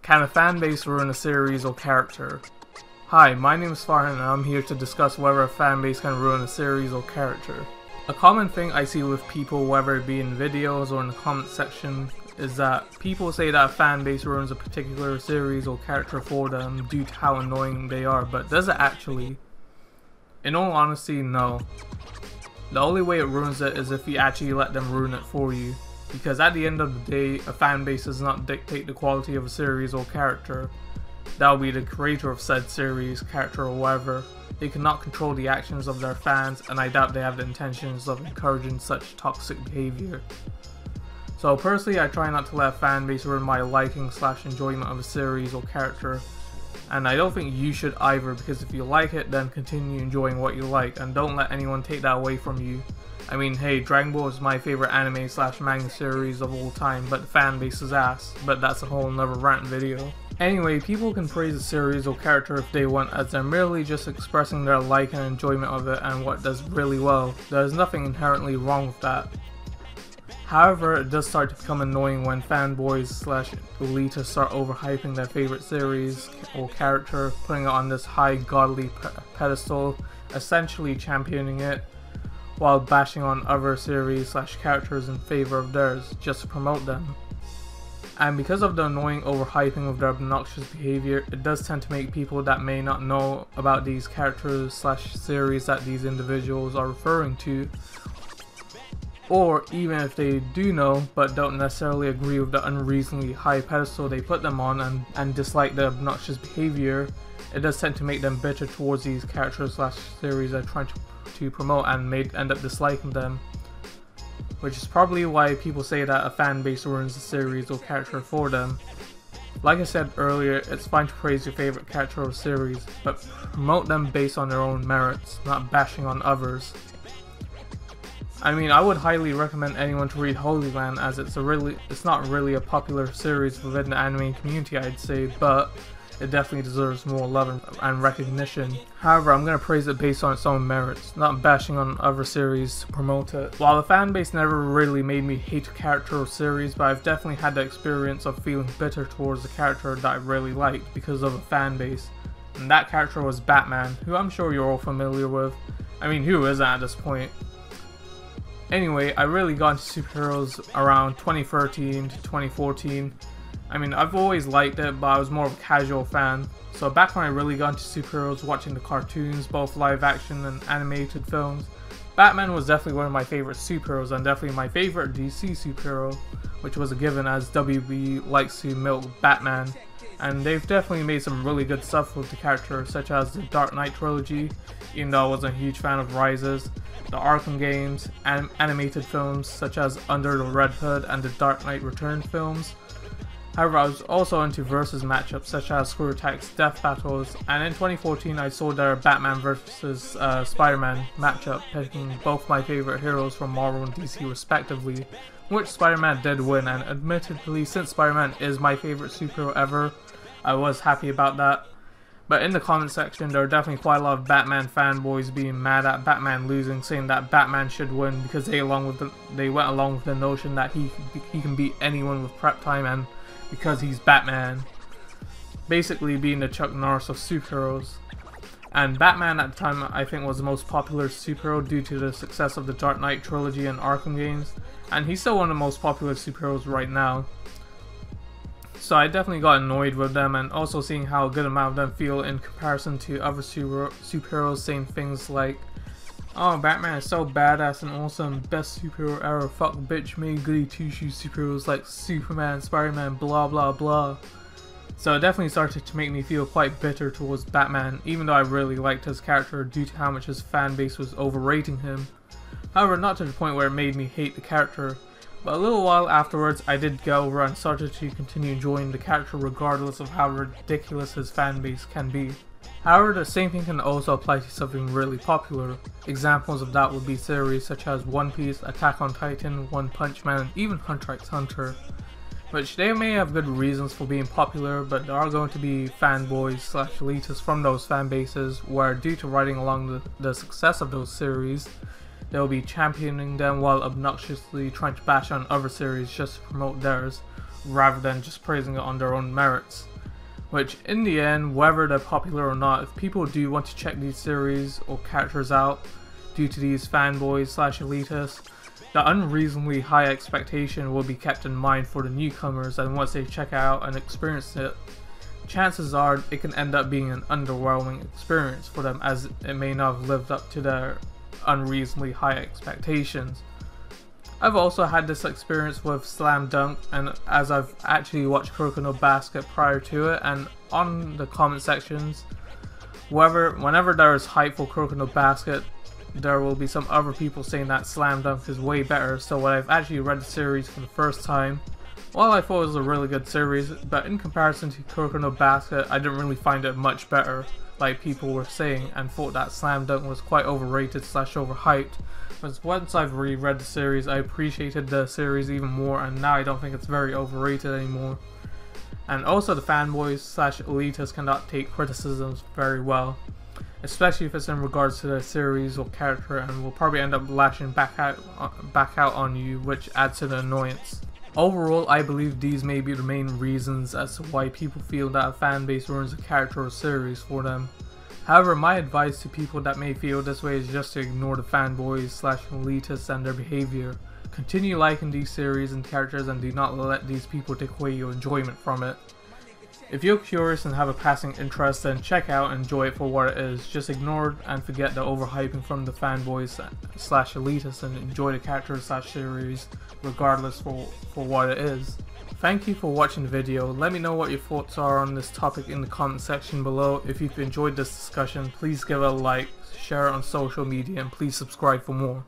Can a fan base ruin a series or character? Hi, my name is Farhan and I'm here to discuss whether a fan base can ruin a series or character. A common thing I see with people, whether it be in videos or in the comment section, is that people say that a fan base ruins a particular series or character for them due to how annoying they are, but does it actually? In all honesty, no. The only way it ruins it is if you actually let them ruin it for you. Because at the end of the day, a fan base does not dictate the quality of a series or character. That will be the creator of said series, character, or whatever. They cannot control the actions of their fans, and I doubt they have the intentions of encouraging such toxic behavior. So personally, I try not to let a fan base ruin my liking / enjoyment of a series or character. And I don't think you should either, because if you like it, then continue enjoying what you like, and don't let anyone take that away from you. I mean, hey, Dragon Ball is my favorite anime / manga series of all time, but the fan base is ass. But that's a whole nother rant video. Anyway, people can praise a series or character if they want, as they're merely just expressing their like and enjoyment of it and what does really well. There is nothing inherently wrong with that. However, it does start to become annoying when fanboys / elitists start overhyping their favorite series or character, putting it on this high godly pedestal, essentially championing it, while bashing on other series / characters in favor of theirs, just to promote them. And because of the annoying overhyping of their obnoxious behavior, it does tend to make people that may not know about these characters / series that these individuals are referring to, or even if they do know but don't necessarily agree with the unreasonably high pedestal they put them on and dislike the obnoxious behavior, it does tend to make them bitter towards these characters / series they're trying to promote and may end up disliking them. Which is probably why people say that a fan base ruins a series or character for them. Like I said earlier, it's fine to praise your favorite character or series, but promote them based on their own merits, not bashing on others. I mean, I would highly recommend anyone to read Holy Land, as it's not really a popular series within the anime community, I'd say, but it definitely deserves more love and recognition. However, I'm going to praise it based on its own merits, not bashing on other series to promote it. While the fan base never really made me hate a character or series, but I've definitely had the experience of feeling bitter towards a character that I really liked because of a fan base. And that character was Batman, who I'm sure you're all familiar with. I mean, who isn't at this point? Anyway, I really got into superheroes around 2013 to 2014. I mean, I've always liked it, but I was more of a casual fan. So back when I really got into superheroes, watching the cartoons, both live action and animated films, Batman was definitely one of my favorite superheroes, and definitely my favorite DC superhero, which was a given as WB likes to milk Batman. And they've definitely made some really good stuff with the character, such as the Dark Knight trilogy, even though I wasn't a huge fan of Rises, the Arkham games, animated films such as Under the Red Hood and the Dark Knight Returns films. However, I was also into versus matchups such as Screw Attacks, Death Battles, and in 2014 I saw their Batman vs Spider-Man matchup, picking both my favorite heroes from Marvel and DC respectively, which Spider-Man did win, and admittedly, since Spider-Man is my favorite superhero ever, I was happy about that. But in the comment section, there are definitely quite a lot of Batman fanboys being mad at Batman losing, saying that Batman should win because they went along with the notion that he can beat anyone with prep time and because he's Batman, basically being the Chuck Norris of superheroes. And Batman at the time I think was the most popular superhero due to the success of the Dark Knight trilogy and Arkham games, and he's still one of the most popular superheroes right now. So I definitely got annoyed with them, and also seeing how a good amount of them feel in comparison to other superheroes saying things like, "Oh, Batman is so badass and awesome, best superhero ever, fuck bitch made goody two-shoes superheroes like Superman, Spider-Man, blah blah blah." So it definitely started to make me feel quite bitter towards Batman, even though I really liked his character due to how much his fan base was overrating him. However, not to the point where it made me hate the character. But a little while afterwards, I did get over and started to continue enjoying the character regardless of how ridiculous his fan base can be. However, the same thing can also apply to something really popular. Examples of that would be series such as One Piece, Attack on Titan, One Punch Man, and even Hunter x Hunter. Which they may have good reasons for being popular, but there are going to be fanboys / elitists from those fan bases where, due to riding along the success of those series, they'll be championing them while obnoxiously trying to bash on other series just to promote theirs, rather than just praising it on their own merits. which in the end, whether they're popular or not, if people do want to check these series or characters out due to these fanboys / elitists, the unreasonably high expectation will be kept in mind for the newcomers, and once they check out and experience it, chances are it can end up being an underwhelming experience for them, as it may not have lived up to their unreasonably high expectations. I've also had this experience with Slam Dunk, and as I've actually watched Kuroko no Basket prior to it, and on the comment sections, whenever there is hype for Kuroko no Basket, there will be some other people saying that Slam Dunk is way better. So when I've actually read the series for the first time, well, I thought it was a really good series, but in comparison to Kuroko no Basket, I didn't really find it much better, like people were saying, and thought that Slam Dunk was quite overrated / overhyped. But once I've reread the series, I appreciated the series even more, and now I don't think it's very overrated anymore. And also the fanboys / elitists cannot take criticisms very well, especially if it's in regards to the series or character, and will probably end up lashing back out on you, which adds to the annoyance. Overall, I believe these may be the main reasons as to why people feel that a fanbase ruins a character or series for them. However, my advice to people that may feel this way is just to ignore the fanboys / elitists and their behavior. Continue liking these series and characters, and do not let these people take away your enjoyment from it. If you're curious and have a passing interest, then check out and enjoy it for what it is. Just ignore and forget the overhyping from the fanboys / elitists, and enjoy the characters / series regardless for what it is. Thank you for watching the video. Let me know what your thoughts are on this topic in the comment section below. If you've enjoyed this discussion, please give it a like, share it on social media, and please subscribe for more.